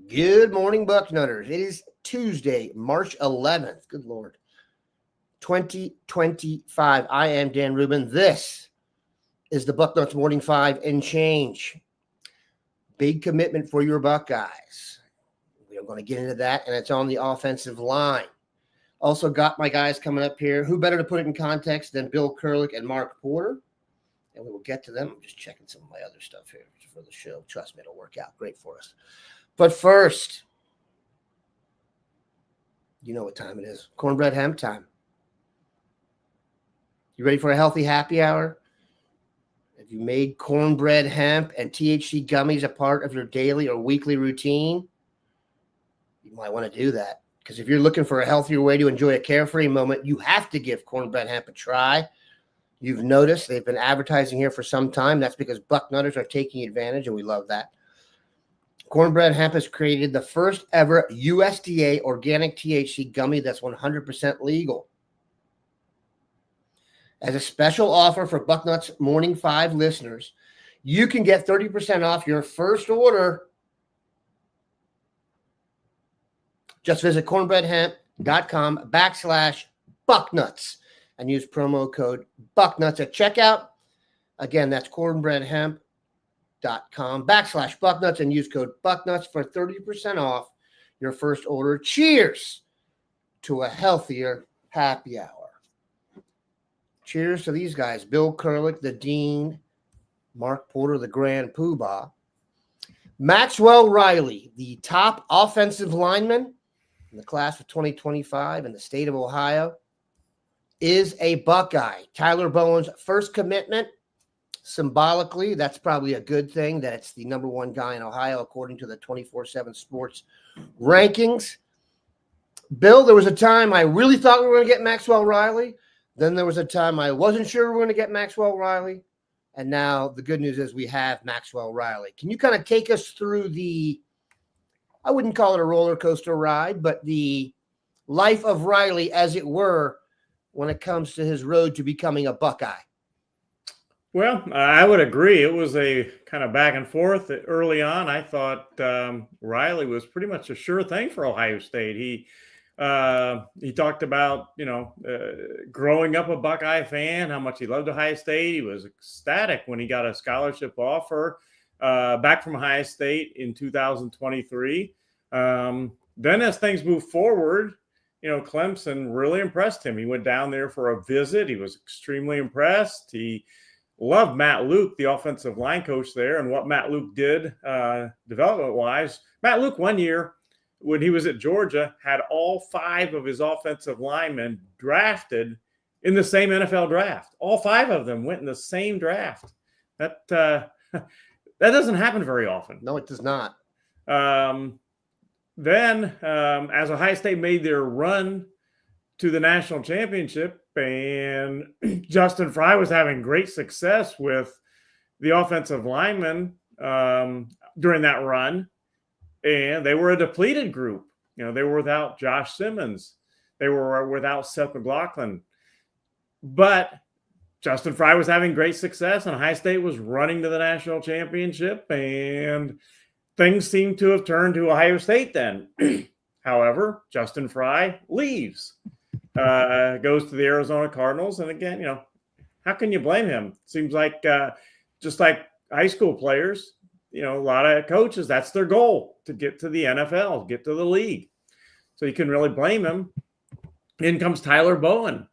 Good morning, Bucknutters. It is Tuesday, March 11th. Good Lord. 2025. I am Dan Rubin. This is the Bucknuts Morning 5 and change. Big commitment for your Buckeyes. We are going to get into that, and it's on the offensive line. Also got my guys coming up here. Who better to put it in context than Bill Kurelic and Mark Porter? And we will get to them. I'm just checking some of my other stuff here for the show. Trust me, it'll work out great for us. But first, you know what time it is. Cornbread hemp time. You ready for a healthy happy hour? Have you made cornbread hemp and THC gummies a part of your daily or weekly routine? You might want to do that, because if you're looking for a healthier way to enjoy a carefree moment, you have to give cornbread hemp a try. You've noticed they've been advertising here for some time. That's because Bucknutters are taking advantage, and we love that. Cornbread Hemp has created the first ever USDA organic THC gummy that's 100% legal. As a special offer for Bucknuts Morning 5 listeners, you can get 30% off your first order. Just visit cornbreadhemp.com/Bucknuts and use promo code Bucknuts at checkout. Again, that's cornbreadhemp.com/Bucknuts and use code Bucknuts for 30% off your first order. Cheers to a healthier happy hour. Cheers to these guys. Bill Kurelic, the Dean. Mark Porter, the Grand Poobah. Maxwell Riley, the top offensive lineman in the class of 2025 in the state of Ohio, is a Buckeye. Tyler Bowen's first commitment. Symbolically, that's probably a good thing that it's the number one guy in Ohio, according to the 24/7 Sports rankings. Bill, there was a time I really thought we were going to get Maxwell Riley. Then there was a time I wasn't sure we were going to get Maxwell Riley. And now the good news is we have Maxwell Riley. Can you kind of take us through I wouldn't call it a roller coaster ride, but the life of Riley, as it were, when it comes to his road to becoming a Buckeye? Well, I would agree. It was a kind of back and forth early on. I thought Riley was pretty much a sure thing for Ohio State. He talked about, growing up a Buckeye fan, how much he loved Ohio State. He was ecstatic when he got a scholarship offer back from Ohio State in 2023. Then as things moved forward, Clemson really impressed him. He went down there for a visit. He was extremely impressed. He loved Matt Luke, the offensive line coach there, and what Matt Luke did development-wise. Matt Luke, one year when he was at Georgia, had all 5 of his offensive linemen drafted in the same NFL draft. All 5 of them went in the same draft. That doesn't happen very often. No, it does not. Then, as Ohio State made their run to the national championship, and Justin Fry was having great success with the offensive linemen during that run, and they were a depleted group. They were without Josh Simmons. They were without Seth McLaughlin. But Justin Fry was having great success, and Ohio State was running to the national championship, and things seemed to have turned to Ohio State then. However, Justin Fry leaves, goes to the Arizona Cardinals. And again, how can you blame him? Seems like just like high school players, a lot of coaches, that's their goal, to get to the NFL, get to the league. So you can really blame him. In comes Tyler Bowen.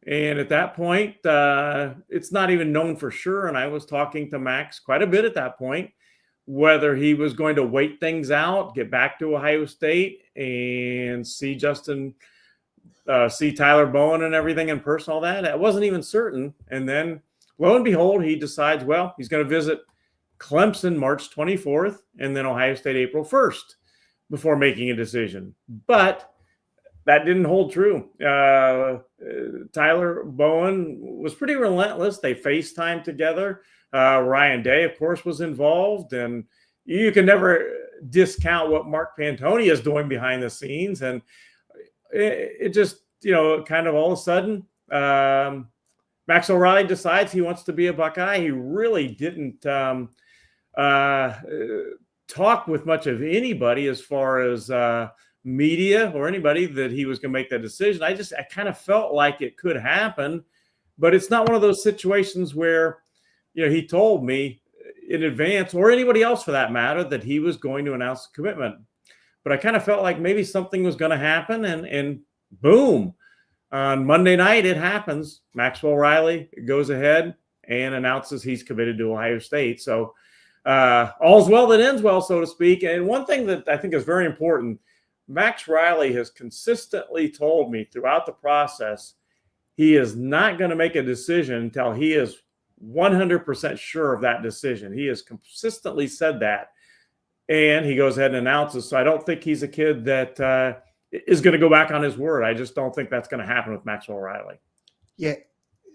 And at that point, it's not even known for sure. And I was talking to Max quite a bit at that point, whether he was going to wait things out, get back to Ohio State and see Tyler Bowen and everything in person, all that. It wasn't even certain. And then lo and behold, he decides, he's going to visit Clemson March 24th and then Ohio State April 1st before making a decision. But that didn't hold true. Tyler Bowen was pretty relentless. They FaceTimed together. Ryan Day, of course, was involved. And you can never discount what Mark Pantoni is doing behind the scenes. And it just, kind of all of a sudden, Maxwell Riley decides he wants to be a Buckeye. He really didn't talk with much of anybody as far as media or anybody that he was going to make that decision. I kind of felt like it could happen, but it's not one of those situations where, he told me in advance, or anybody else for that matter, that he was going to announce a commitment. But I kind of felt like maybe something was going to happen, and boom, on Monday night it happens. Maxwell Riley goes ahead and announces he's committed to Ohio State. So all's well that ends well, so to speak. And one thing that I think is very important, Max Riley has consistently told me throughout the process he is not going to make a decision until he is 100% sure of that decision. He has consistently said that, and he goes ahead and announces. So I don't think he's a kid that is going to go back on his word. I just don't think that's going to happen with Maxwell Riley. Yeah,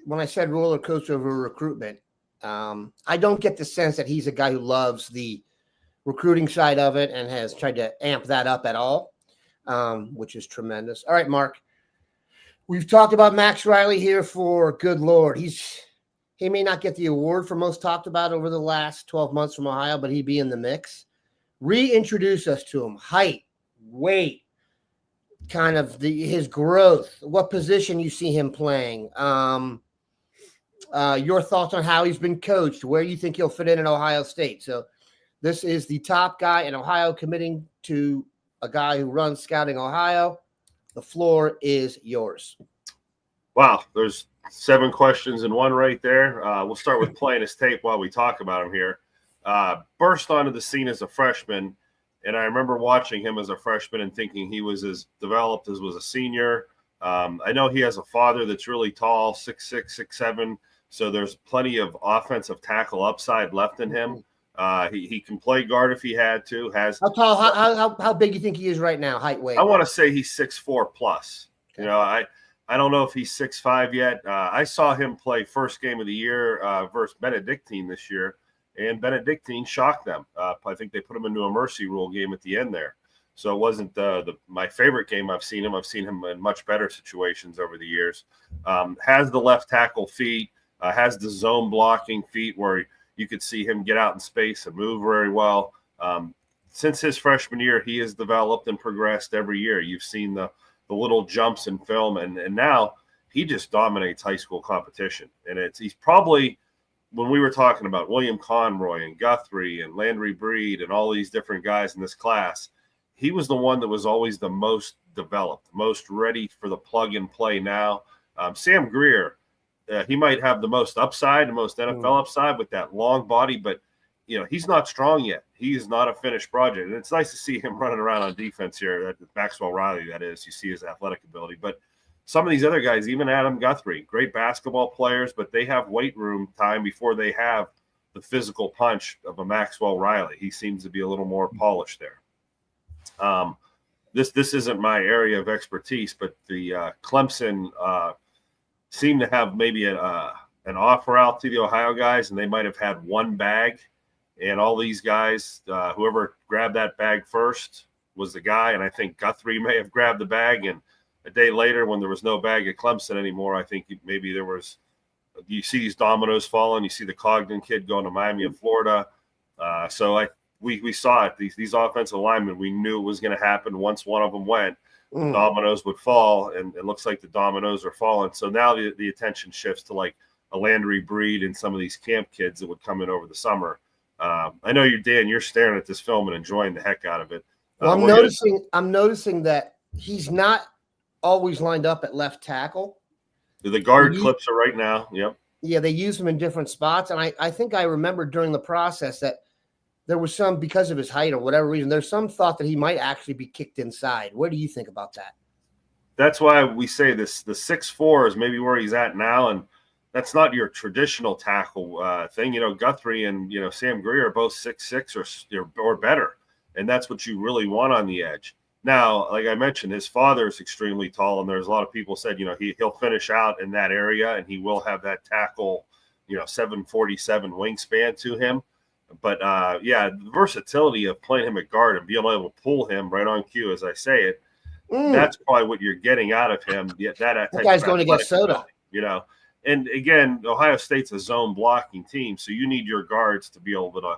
when I said roller coaster over recruitment, I don't get the sense that he's a guy who loves the recruiting side of it and has tried to amp that up at all, which is tremendous. All right, Mark, we've talked about Max Riley here for good Lord. He may not get the award for most talked about over the last 12 months from Ohio, but he'd be in the mix. Reintroduce us to him. Height, weight, kind of his growth, what position you see him playing, your thoughts on how he's been coached, where you think he'll fit in Ohio State. So this is the top guy in Ohio committing to a guy who runs Scouting Ohio. The floor is yours. Wow, there's 7 questions in one right there. We'll start with playing his tape while we talk about him here. Burst onto the scene as a freshman, and I remember watching him as a freshman and thinking he was as developed as was a senior. I know he has a father that's really tall, 6'6", 6'7", so there's plenty of offensive tackle upside left in him. He can play guard if he had to. How tall? How big do you think he is right now? Height, weight? I want to say he's 6'4" plus. Okay. I don't know if he's 6'5" yet. I saw him play first game of the year versus Benedictine this year, and Benedictine shocked them. I think they put him into a mercy rule game at the end there. So it wasn't my favorite game I've seen him. I've seen him in much better situations over the years. Has the left tackle feet, has the zone blocking feet where you could see him get out in space and move very well. Since his freshman year, he has developed and progressed every year. You've seen the little jumps in film, and now he just dominates high school competition. And he's probably, when we were talking about William Conroy and Guthrie and Landry Breed and all these different guys in this class, he was the one that was always the most developed, most ready for the plug and play now. Sam Greer, he might have the most upside, the most NFL upside with that long body, but he's not strong yet. He is not a finished project. And it's nice to see him running around on defense here. Maxwell Riley, that is. You see his athletic ability. But some of these other guys, even Adam Guthrie, great basketball players, but they have weight room time before they have the physical punch of a Maxwell Riley. He seems to be a little more polished there. This isn't my area of expertise, but the Clemson seemed to have maybe an offer out to the Ohio guys, and they might have had one bag. And all these guys, whoever grabbed that bag first was the guy. And I think Guthrie may have grabbed the bag. And a day later, when there was no bag at Clemson anymore, I think maybe there was – you see these dominoes falling. You see the Cogden kid going to Miami of Florida. So we saw it. These offensive linemen, we knew it was going to happen. Once one of them went, the dominoes would fall. And it looks like the dominoes are falling. So now the attention shifts to like a Landry Breed and some of these camp kids that would come in over the summer. I know you're staring at this film and enjoying the heck out of it. Well, I'm noticing that he's not always lined up at left tackle. The guard clips are right now. Yep. Yeah, they use him in different spots. And I think I remember during the process that there was some, because of his height or whatever reason, there's some thought that he might actually be kicked inside. What do you think about that? That's why we say the 6'4" is maybe where he's at now. And that's not your traditional tackle thing. Guthrie and, Sam Greer are both 6'6" or better. And that's what you really want on the edge. Now, like I mentioned, his father is extremely tall. And there's a lot of people said, he'll finish out in that area and he will have that tackle, 747 wingspan to him. But, the versatility of playing him at guard and being able to pull him right on cue, as I say it, that's probably what you're getting out of him. That guy's going to get soda. And again, Ohio State's a zone blocking team, so you need your guards to be able to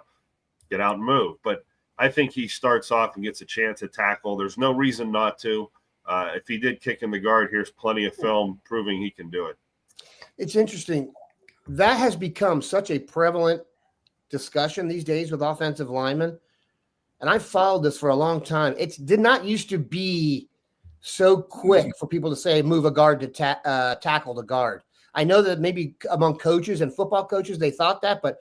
get out and move. But I think he starts off and gets a chance at tackle. There's no reason not to. If he did kick in the guard, here's plenty of film proving he can do it. It's interesting. That has become such a prevalent discussion these days with offensive linemen. And I followed this for a long time. It did not used to be so quick for people to say move a guard to tackle the guard. I know that maybe among coaches and football coaches, they thought that, but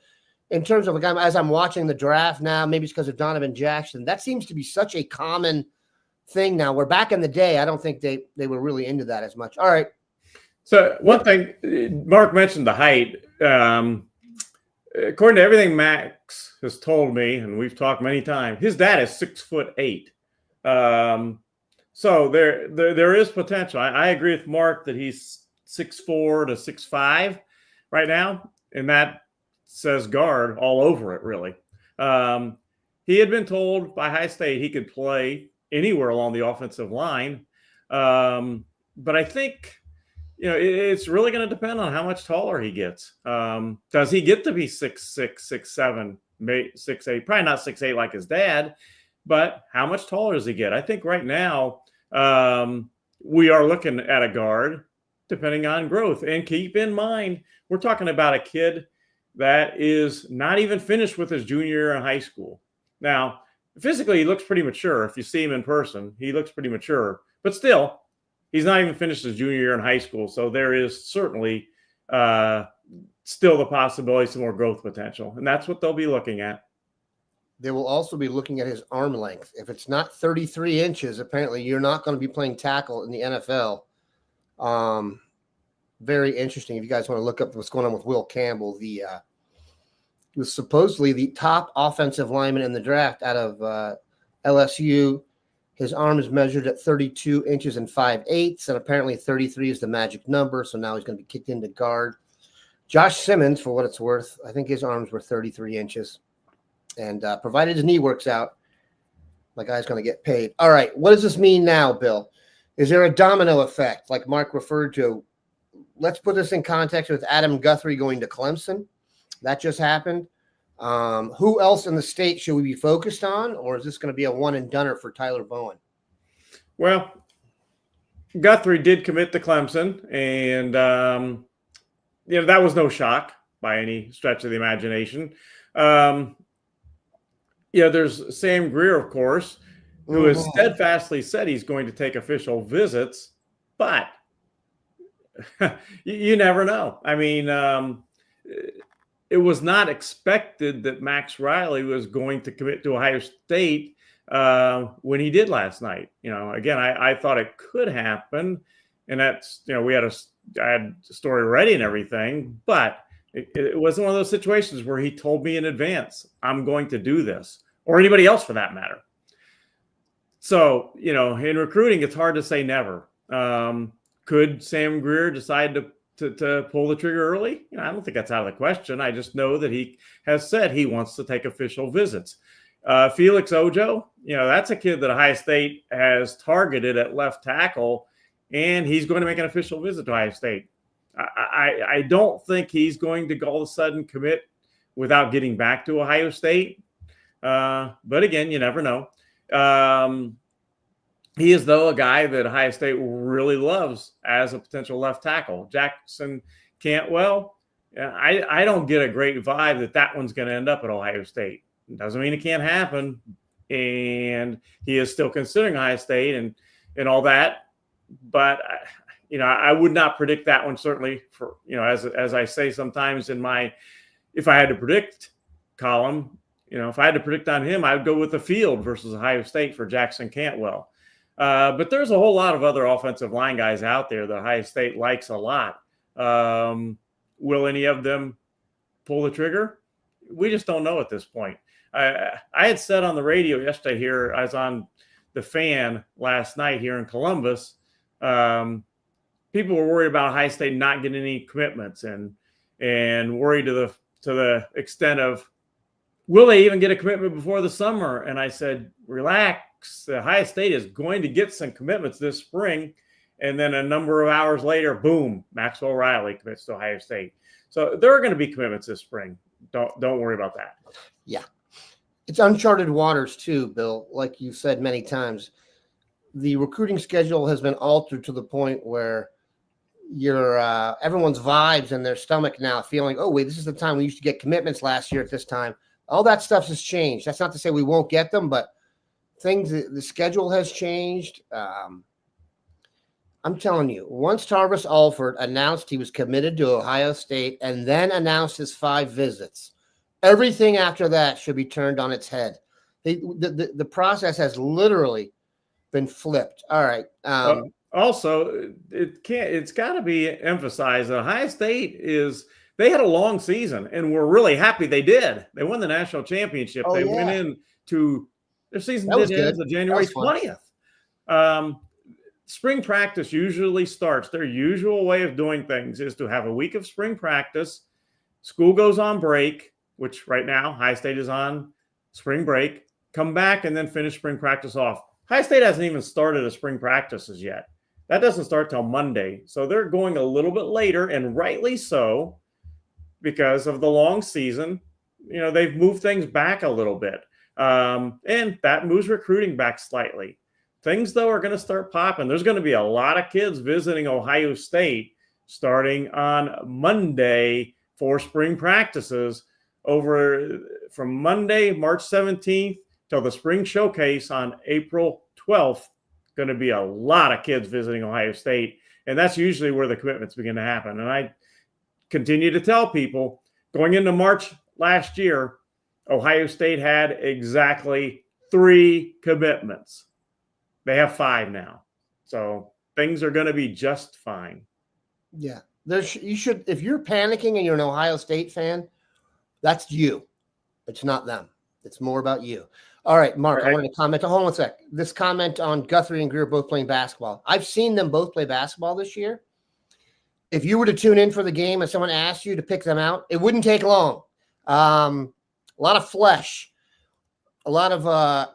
in terms of, as I'm watching the draft now, maybe it's because of Donovan Jackson, that seems to be such a common thing now, where back in the day, I don't think they were really into that as much. All right. So one thing, Mark mentioned the height. According to everything Max has told me, and we've talked many times, his dad is 6'8". So there is potential. I agree with Mark that he's 6'4" to 6'5" right now, and that says guard all over it, really. He had been told by High State he could play anywhere along the offensive line. But I think, it's really going to depend on how much taller he gets. Does he get to be 6'6", 6'7", 6'8"? Probably not 6'8" like his dad, but how much taller does he get? I think right now we are looking at a guard depending on growth. And keep in mind, we're talking about a kid that is not even finished with his junior year in high school. Now, physically, he looks pretty mature. If you see him in person, he looks pretty mature. But still, he's not even finished his junior year in high school. So there is certainly still the possibility of some more growth potential. And that's what they'll be looking at. They will also be looking at his arm length. If it's not 33 inches, apparently you're not going to be playing tackle in the NFL. Very interesting. If you guys want to look up what's going on with Will Campbell, he was supposedly the top offensive lineman in the draft out of LSU. His arm is measured at 32 inches and 5/8, and apparently 33 is the magic number. So now he's going to be kicked into guard. Josh Simmons, for what it's worth, I think his arms were 33 inches. And provided his knee works out, my guy's going to get paid. All right, what does this mean now, Bill? Is there a domino effect, like Mark referred to? Let's put this in context with Adam Guthrie going to Clemson. That just happened. Who else in the state should we be focused on, or is this going to be a one-and-doner for Tyler Bowen? Well, Guthrie did commit to Clemson, and that was no shock by any stretch of the imagination. There's Sam Greer, of course, who has steadfastly said he's going to take official visits, but you never know. I mean, it was not expected that Max Riley was going to commit to Ohio State when he did last night. Again, I thought it could happen, and that's, I had a story ready and everything, but it wasn't one of those situations where he told me in advance, I'm going to do this, or anybody else for that matter. So, in recruiting, it's hard to say never. Could Sam Greer decide to pull the trigger early? I don't think that's out of the question. I just know that he has said he wants to take official visits. Felix Ojo, that's a kid that Ohio State has targeted at left tackle, and he's going to make an official visit to Ohio State. I don't think he's going to all of a sudden commit without getting back to Ohio State. But again, you never know. He is, though, a guy that Ohio State really loves as a potential left tackle. Jackson Cantwell, I don't get a great vibe that one's going to end up at Ohio State. It doesn't mean it can't happen. And he is still considering Ohio State and all that. But, I would not predict that one, certainly, for, as I say sometimes in my if I had to predict column, if I had to predict on him, I would go with the field versus Ohio State for Jackson Cantwell. But there's a whole lot of other offensive line guys out there that Ohio State likes a lot. Will any of them pull the trigger? We just don't know at this point. I had said on the radio yesterday here, I was on the Fan last night here in Columbus. People were worried about Ohio State not getting any commitments and worried to the extent of, will they even get a commitment before the summer? And I said, relax. Ohio State is going to get some commitments this spring. And then a number of hours later, boom, Maxwell Riley commits to Ohio State. So there are going to be commitments this spring. Don't worry about that. Yeah. It's uncharted waters too, Bill. Like you said many times, the recruiting schedule has been altered to the point where your everyone's vibes in their stomach now feeling, oh wait, this is the time we used to get commitments last year at this time. All that stuff has changed. That's not to say we won't get them, but the schedule has changed. I'm telling you, once Tarvis Alford announced he was committed to Ohio State and then announced his 5 visits, everything after that should be turned on its head. The process has literally been flipped. All right. Also, it's got to be emphasized that Ohio State they had a long season, and we're really happy they did. They won the national championship. They went into their season did end on January 20th. Spring practice usually starts. Their usual way of doing things is to have a week of spring practice. School goes on break, which right now Ohio State is on spring break. Come back and then finish spring practice off. Ohio State hasn't even started a spring practices yet. That doesn't start till Monday. So they're going a little bit later, and rightly so, because of the long season. They've moved things back a little bit. And that moves recruiting back slightly. Things, though, are going to start popping. There's going to be a lot of kids visiting Ohio State starting on Monday for spring practices from Monday, March 17th, till the spring showcase on April 12th. Going to be a lot of kids visiting Ohio State, and that's usually where the commitments begin to happen. And I continue to tell people, going into March last year, Ohio State had exactly 3 commitments. They have 5 now. So things are going to be just fine. Yeah. You should, if you're panicking and you're an Ohio State fan, that's you. It's not them. It's more about you. All right, Mark, all right. I wanted to comment. Hold on a sec. This comment on Guthrie and Greer both playing basketball. I've seen them both play basketball this year. If you were to tune in for the game and someone asked you to pick them out, it wouldn't take long. A lot of flesh. A lot of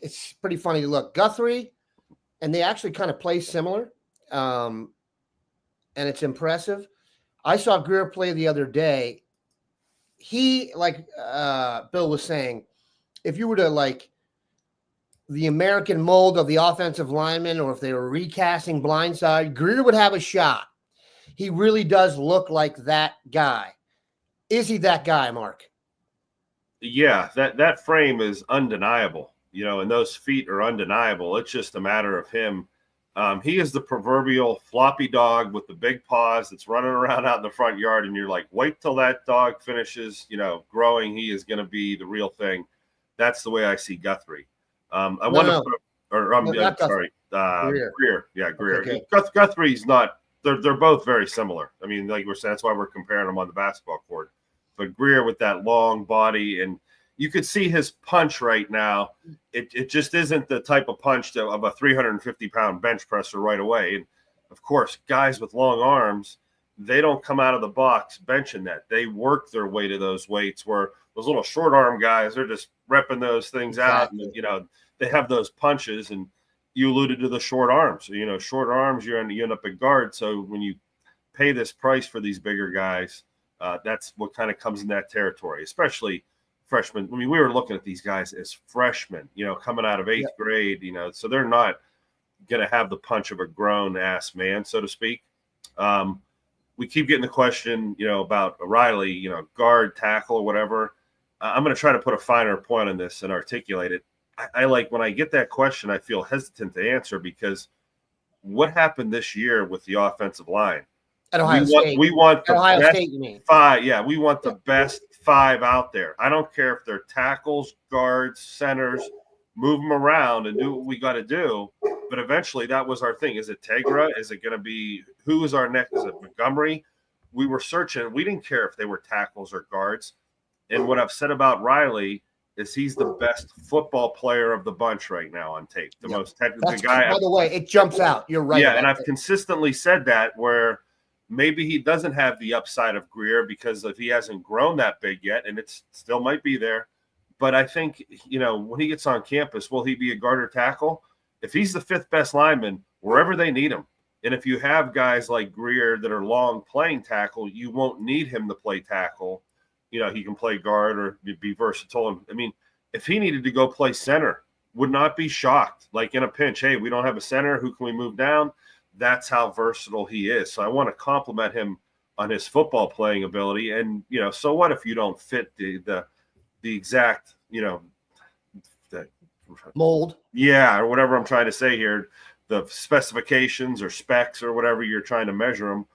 it's pretty funny to look. Guthrie, and they actually kind of play similar, and it's impressive. I saw Greer play the other day. He, like Bill was saying, if you were to like the American mold of the offensive lineman, or if they were recasting Blindside, Greer would have a shot. He really does look like that guy. Is he that guy, Mark? Yeah, that frame is undeniable. And those feet are undeniable. It's just a matter of him. He is the proverbial floppy dog with the big paws that's running around out in the front yard, and you're like, wait till that dog finishes, growing. He is going to be the real thing. That's the way I see Guthrie. Greer. Yeah, Greer. Okay. Guthrie's not. They're both very similar. I mean, like we're saying, that's why we're comparing them on the basketball court. But Greer with that long body, and you could see his punch right now. It just isn't the type of punch of a 350-pound bench presser right away. And, of course, guys with long arms, they don't come out of the box benching that. They work their way to those weights, where those little short arm guys, they're just repping those things out. And, they have those punches. And you alluded to the short arms. Short arms, you end up at guard. So when you pay this price for these bigger guys, that's what kind of comes in that territory, especially freshmen. I mean, we were looking at these guys as freshmen, coming out of 8th grade, so they're not going to have the punch of a grown-ass man, so to speak. We keep getting the question, about Riley, guard, tackle, or whatever. I'm going to try to put a finer point on this and articulate it. I like, when I get that question, I feel hesitant to answer, because what happened this year with the offensive line? At Ohio State. We want the Ohio best State, you mean? 5. Yeah, we want the best 5 out there. I don't care if they're tackles, guards, centers. Move them around and do what we got to do. But eventually, that was our thing. Is it Tegra? Is it going to be – who is our next? Is it Montgomery? We were searching. We didn't care if they were tackles or guards. And what I've said about Riley is he's the best football player of the bunch right now on tape. The most technical guy. By the way, it jumps out. You're right. Yeah, and I've consistently said that, where – maybe he doesn't have the upside of Greer because if he hasn't grown that big yet, and it still might be there. But I think, when he gets on campus, will he be a guard or tackle? If he's the 5th best lineman, wherever they need him. And if you have guys like Greer that are long playing tackle, you won't need him to play tackle. He can play guard or be versatile. I mean, if he needed to go play center, would not be shocked. Like in a pinch, hey, we don't have a center. Who can we move down? That's how versatile he is. So I want to compliment him on his football playing ability. And, so what if you don't fit the exact, the mold? Yeah, or whatever I'm trying to say here, the specifications or specs or whatever you're trying to measure him.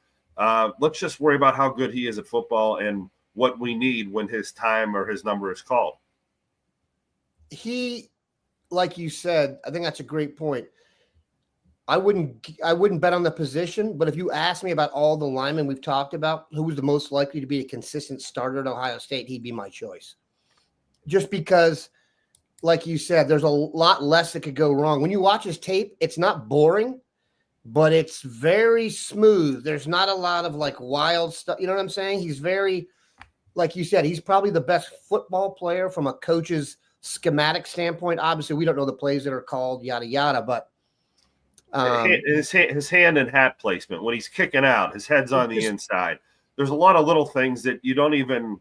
Let's just worry about how good he is at football and what we need when his time or his number is called. He, like you said, I think that's a great point. I wouldn't bet on the position, but if you ask me about all the linemen we've talked about, who was the most likely to be a consistent starter at Ohio State, he'd be my choice. Just because, like you said, there's a lot less that could go wrong. When you watch his tape, it's not boring, but it's very smooth. There's not a lot of like wild stuff. You know what I'm saying? He's very, like you said, he's probably the best football player from a coach's schematic standpoint. Obviously, we don't know the plays that are called, yada, yada, but his hand and hat placement, when he's kicking out, his head's on the inside. There's a lot of little things that you don't even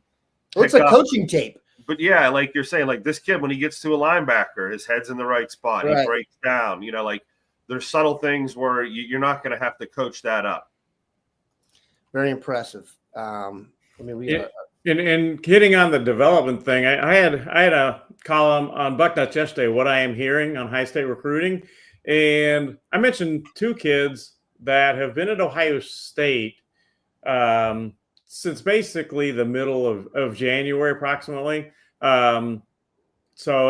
looks like coaching tape. But yeah, like you're saying, like this kid, when he gets to a linebacker, his head's in the right spot. Right. He breaks down. Like there's subtle things where you're not going to have to coach that up. Very impressive. Let me read. And hitting on the development thing, I had a column on Bucknuts yesterday, what I am hearing on high state recruiting. And I mentioned two kids that have been at Ohio State since basically the middle of January, approximately. So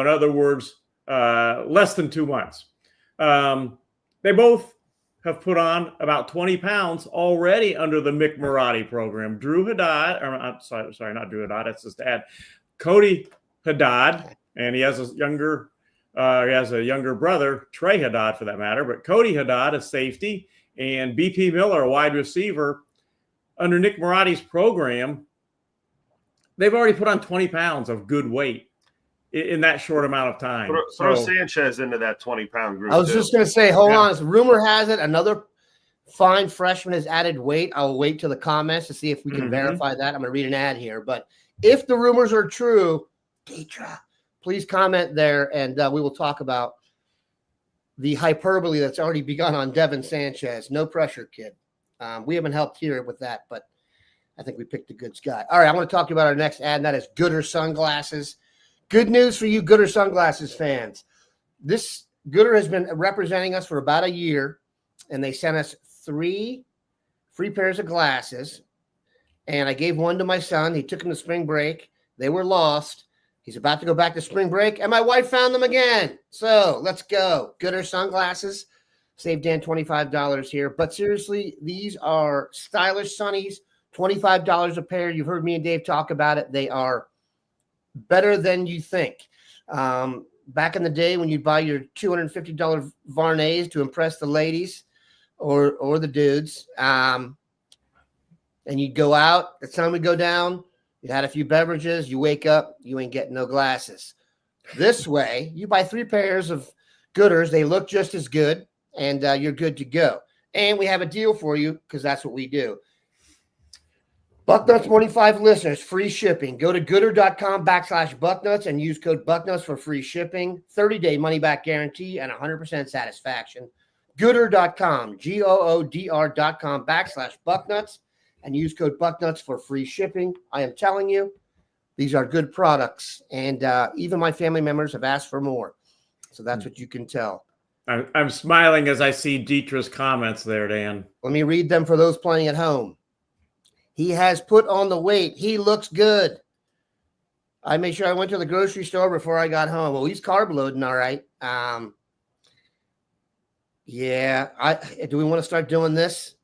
in other words, less than 2 months. They both have put on about 20 pounds already under the Mick Marotti program. Drew Haddad, or I'm sorry, not Drew Haddad, that's his dad. Cody Haddad, and he has a younger brother, Trey Haddad for that matter, but Cody Haddad, a safety, and BP Miller, a wide receiver, under Nick Marotti's program, they've already put on 20 pounds of good weight in that short amount of time. Throw Sanchez into that 20-pound group. I was just going to say, hold on. Rumor has it another fine freshman has added weight. I'll wait till the comments to see if we can verify that. I'm going to read an ad here. But if the rumors are true, Deidre, please comment there, and we will talk about the hyperbole that's already begun on Devin Sanchez. No pressure, kid. We haven't helped here with that, but I think we picked a good guy. All right, I want to talk to you about our next ad, and that is Gooder Sunglasses. Good news for you Gooder Sunglasses fans. This Gooder has been representing us for about a year, and they sent us 3 free pairs of glasses, and I gave one to my son. He took them to spring break. They were lost. He's about to go back to spring break, and my wife found them again. So let's go. Gooder Sunglasses. Save Dan $25 here. But seriously, these are stylish sunnies, $25 a pair. You've heard me and Dave talk about it. They are better than you think. Back in the day when you'd buy your $250 Varnays to impress the ladies or the dudes, and you'd go out, the sun would go down, you had a few beverages, you wake up, you ain't getting no glasses. This way, you buy 3 pairs of Gooders. They look just as good, and you're good to go. And we have a deal for you because that's what we do. Bucknuts Morning 5 listeners, free shipping. Go to gooder.com/Bucknuts and use code Bucknuts for free shipping, 30-day money-back guarantee, and 100% satisfaction. Gooder.com, GOODR.com/Bucknuts, and use code Bucknuts for free shipping. I am telling you, these are good products, and even my family members have asked for more. So that's what you can tell. I'm smiling as I see Dietrich's comments there, Dan. Let me read them for those playing at home. He has put on the weight. He looks good. I made sure I went to the grocery store before I got home. Well, he's carb loading, all right. Do we want to start doing this?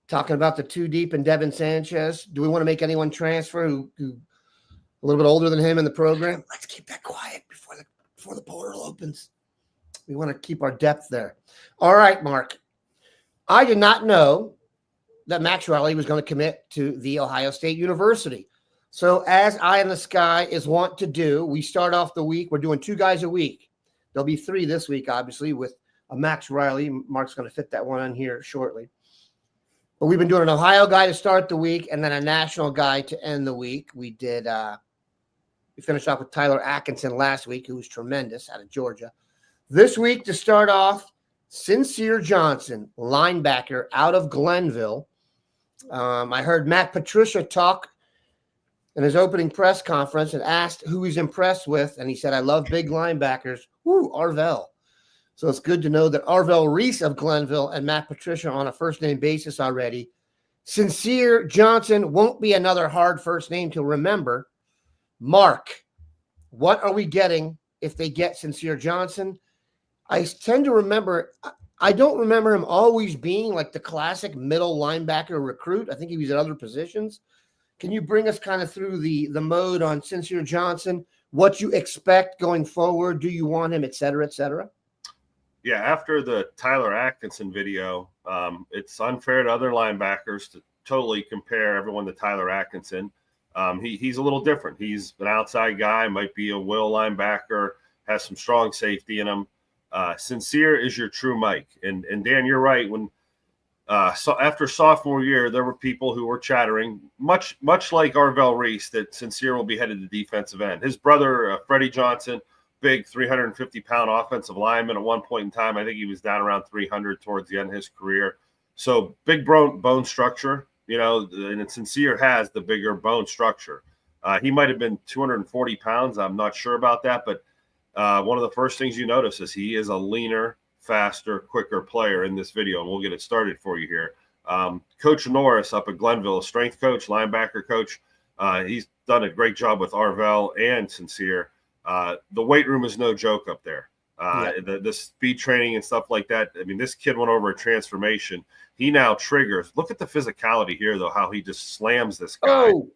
Talking about the 2 deep and Devin Sanchez. Do we want to make anyone transfer who a little bit older than him in the program? Let's keep that quiet before the portal opens. We want to keep our depth there. All right, Mark. I did not know that Max Riley was going to commit to the Ohio State University. So as Eye in the Sky is wont to do, we start off the week. We're doing 2 guys a week. There'll be 3 this week, obviously, with a Max Riley. Mark's going to fit that one on here shortly. But we've been doing an Ohio guy to start the week and then a national guy to end the week. We did We finished off with Tyler Atkinson last week, who was tremendous out of Georgia. This week, to start off, Sincere Johnson, linebacker out of Glenville. I heard Matt Patricia talk in his opening press conference and asked who he's impressed with, and he said, I love big linebackers. Woo, Arvell. So it's good to know that Arvell Reese of Glenville and Matt Patricia are on a first-name basis already. Sincere Johnson won't be another hard first name to remember. Mark, what are we getting if they get Sincere Johnson? I tend to remember – I don't remember him always being like the classic middle linebacker recruit. I think he was at other positions. Can you bring us kind of through the mode on Sincere Johnson, what you expect going forward? Do you want him, et cetera, et cetera? Yeah, after the Tyler Atkinson video, it's unfair to other linebackers to totally compare everyone to Tyler Atkinson. He's a little different. He's an outside guy, might be a will linebacker, has some strong safety in him. Sincere is your true Mike. And Dan, you're right. When so after sophomore year, there were people who were chattering, much like Arvell Reese, that Sincere will be headed to defensive end. His brother, Freddie Johnson, big 350-pound offensive lineman at one point in time. I think he was down around 300 towards the end of his career. So big bone structure, and Sincere has the bigger bone structure. He might have been 240 pounds. I'm not sure about that, but one of the first things you notice is he is a leaner, faster, quicker player in this video, and we'll get it started for you here. Coach Norris up at Glenville, strength coach, linebacker coach, he's done a great job with Arvell and Sincere. The weight room is no joke up there. The speed training and stuff like that. I mean, this kid went over a transformation. He now triggers. Look at the physicality here, though, how he just slams this guy. Oh.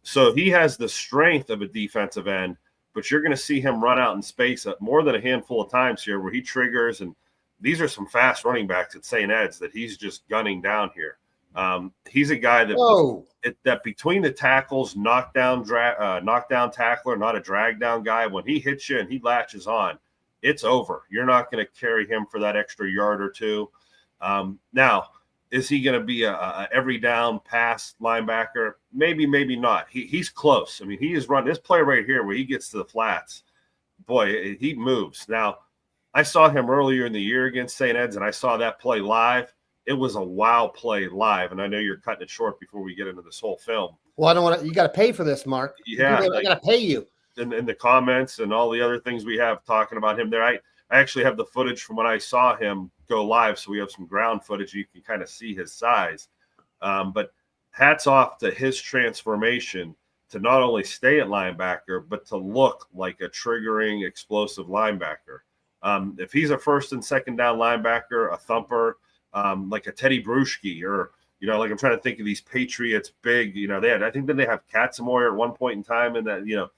So he has the strength of a defensive end, but you're going to see him run out in space more than a handful of times here where he triggers. And these are some fast running backs at St. Ed's that he's just gunning down here. He's a guy that between the tackles, knockdown tackler, not a drag down guy. When he hits you and he latches on, it's over. You're not going to carry him for that extra yard or two. Now, is he going to be a every down pass linebacker? Maybe, maybe not. He's close. I mean, he is running this play right here where he gets to the flats. Boy, he moves. Now, I saw him earlier in the year against St. Ed's, and I saw that play live. It was a wow play live, and I know you're cutting it short before we get into this whole film. Well, I don't want to. You got to pay for this, Mark. Yeah, I got to pay you. And the comments and all the other things we have talking about him there. I actually have the footage from when I saw him go live, so we have some ground footage. You can kind of see his size. But hats off to his transformation to not only stay at linebacker, but to look like a triggering, explosive linebacker. If he's a first and second down linebacker, a thumper, like a Teddy Bruschi, or like I'm trying to think of these Patriots big. I think then they have Katzenmoyer at one point in time, and that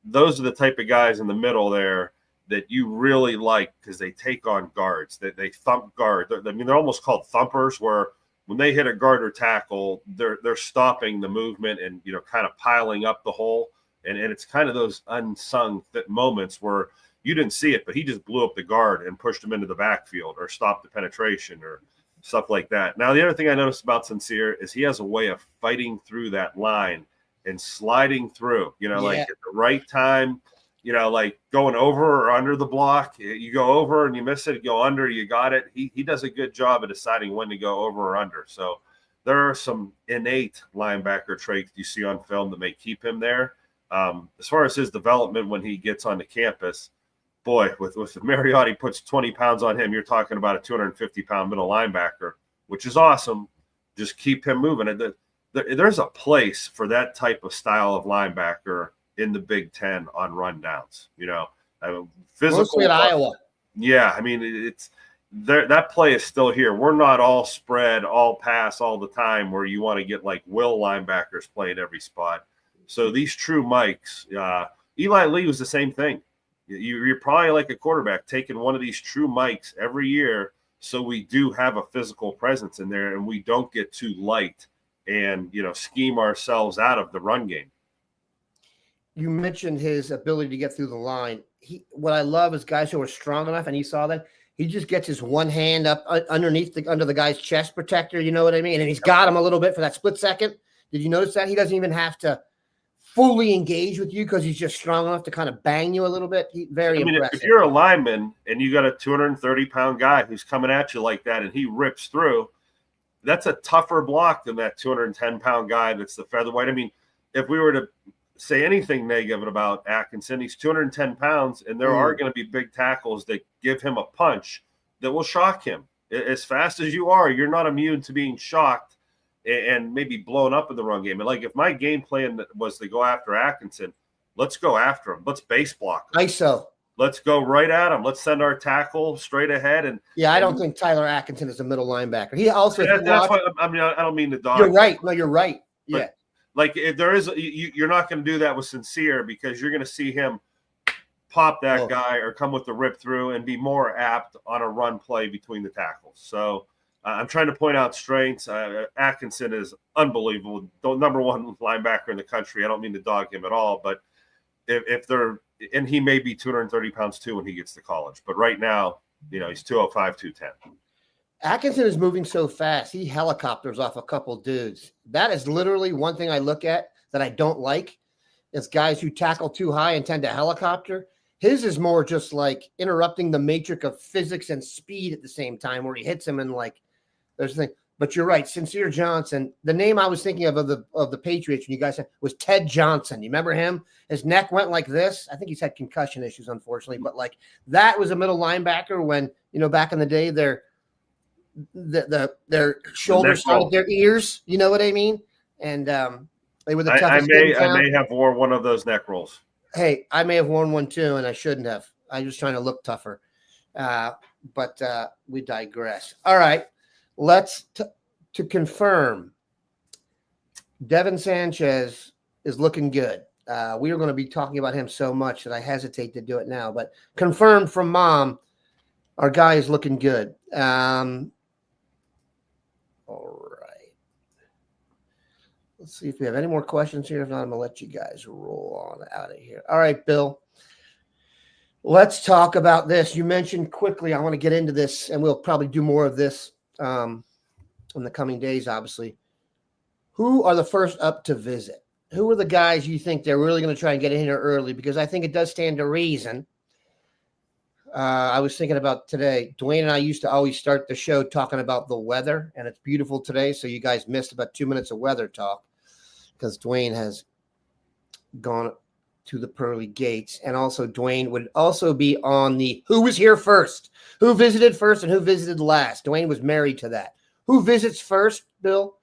those are the type of guys in the middle there that you really like because they take on guards. They thump guard. They're almost called thumpers, where when they hit a guard or tackle, they're stopping the movement and kind of piling up the hole. And it's kind of those unsung moments where you didn't see it, but he just blew up the guard and pushed him into the backfield or stopped the penetration or stuff like that. Now, the other thing I noticed about Sincere is he has a way of fighting through that line and sliding through, like at the right time, like going over or under the block. You go over and you miss it, go under, you got it. He does a good job of deciding when to go over or under. So there are some innate linebacker traits you see on film that may keep him there. As far as his development when he gets onto campus, boy, with Mariotti puts 20 pounds on him, you're talking about a 250-pound middle linebacker, which is awesome. Just keep him moving. There's a place for that type of style of linebacker in the Big Ten on rundowns. Physical. Mostly at Iowa. Yeah, I mean, it's there. That play is still here. We're not all spread, all pass all the time where you want to get like will linebackers playing every spot. So these true Mikes, Eli Lee was the same thing. You're probably like a quarterback taking one of these true Mikes every year, so we do have a physical presence in there and we don't get too light and scheme ourselves out of the run game. You mentioned his ability to get through the line. What I love is guys who are strong enough, and you saw that he just gets his one hand up underneath under the guy's chest protector. You know what I mean? And he's got him a little bit for that split second. Did you notice that? He doesn't even have to fully engage with you because he's just strong enough to kind of bang you a little bit. Very impressive. If you're a lineman and you got a 230-pound guy who's coming at you like that and he rips through, that's a tougher block than that 210-pound guy that's the featherweight. I mean, if we were to say anything negative about Atkinson, he's 210 pounds, and there are going to be big tackles that give him a punch that will shock him. As fast as you are, you're not immune to being shocked and maybe blown up in the run game. And like, if my game plan was to go after Atkinson, let's go after him. Let's base block him. ISO. Let's go right at him. Let's send our tackle straight ahead. And I don't think Tyler Atkinson is a middle linebacker. He also. That's what I mean. I don't mean to dog. You're right. No, you're right. But, yeah. Like, if there is, you're not going to do that with Sincere, because you're going to see him pop that guy or come with the rip through and be more apt on a run play between the tackles. So I'm trying to point out strengths. Atkinson is unbelievable. The number one linebacker in the country. I don't mean to dog him at all, but if they're, and he may be 230 pounds too when he gets to college, but right now, he's 205, 210. Atkinson is moving so fast. He helicopters off a couple dudes. That is literally one thing I look at that I don't like, is guys who tackle too high and tend to helicopter. His is more just like interrupting the matrix of physics and speed at the same time, where he hits him and like there's a thing. But you're right, Sincere Johnson. The name I was thinking of the Patriots when you guys said was Ted Johnson. You remember him? His neck went like this. I think he's had concussion issues, unfortunately. But like, that was a middle linebacker when, back in the day, their shoulders started their ears. You know what I mean? And they were the toughest. I may have worn one of those neck rolls. Hey, I may have worn one too, and I shouldn't have. I was trying to look tougher. But we digress. All right. Let's to confirm, Devin Sanchez is looking good. We are going to be talking about him so much that I hesitate to do it now, but confirmed from Mom, our guy is looking good. All right. Let's see if we have any more questions here. If not, I'm going to let you guys roll on out of here. All right, Bill. Let's talk about this. You mentioned quickly, I want to get into this, and we'll probably do more of this in the coming days, obviously. Who are the first up to visit? Who are the guys you think they're really going to try and get in here early? Because I think it does stand to reason. I was thinking about today. Dwayne and I used to always start the show talking about the weather, and it's beautiful today. So you guys missed about 2 minutes of weather talk because Dwayne has gone to the pearly gates. And also Dwayne would also be on the who was here first, who visited first and who visited last. Dwayne was married to that. Who visits first, Bill?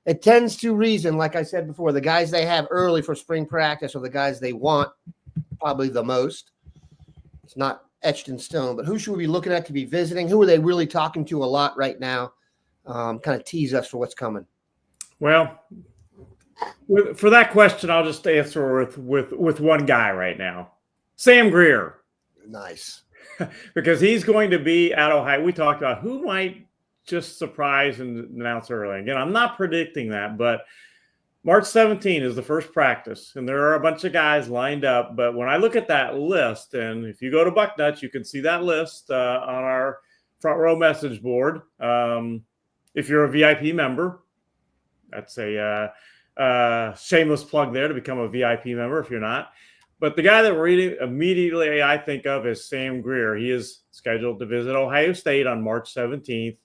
It tends to reason, like I said before, the guys they have early for spring practice are the guys they want probably the most. It's not etched in stone, but who should we be looking at to be visiting? Who are they really talking to a lot right now? Kind of tease us for what's coming. Well, for that question, I'll just answer with one guy right now, Sam Greer. Nice. Because he's going to be at Ohio. We talked about who might just surprise and announce early. Again, I'm not predicting that, but March 17 is the first practice, and there are a bunch of guys lined up. But when I look at that list, and if you go to Bucknuts, you can see that list on our front row message board. If you're a VIP member, that's a shameless plug there to become a VIP member if you're not. But the guy that we're immediately I think of is Sam Greer. He is scheduled to visit Ohio State on March 17th.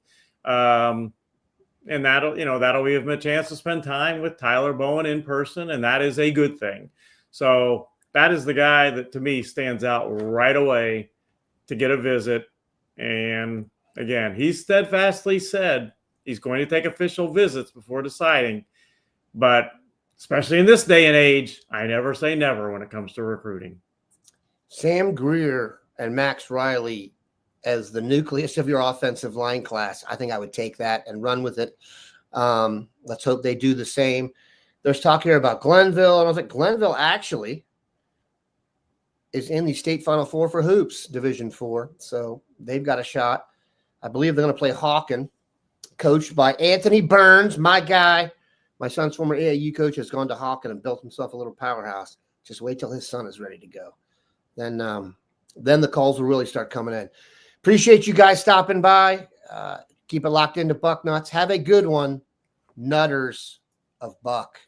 And that'll give him a chance to spend time with Tyler Bowen in person, and that is a good thing. So that is the guy that to me stands out right away to get a visit. And again, he steadfastly said he's going to take official visits before deciding. But especially in this day and age, I never say never when it comes to recruiting. Sam Greer and Max Riley as the nucleus of your offensive line class, I think I would take that and run with it. Let's hope they do the same. There's talk here about Glenville. And I was like, Glenville actually is in the state Final Four for hoops, Division IV. So they've got a shot. I believe they're going to play Hawken, coached by Anthony Burns, my guy. My son's former AAU coach has gone to Hawken and built himself a little powerhouse. Just wait till his son is ready to go. Then the calls will really start coming in. Appreciate you guys stopping by. Keep it locked into Bucknuts. Have a good one, Nutters of Buck.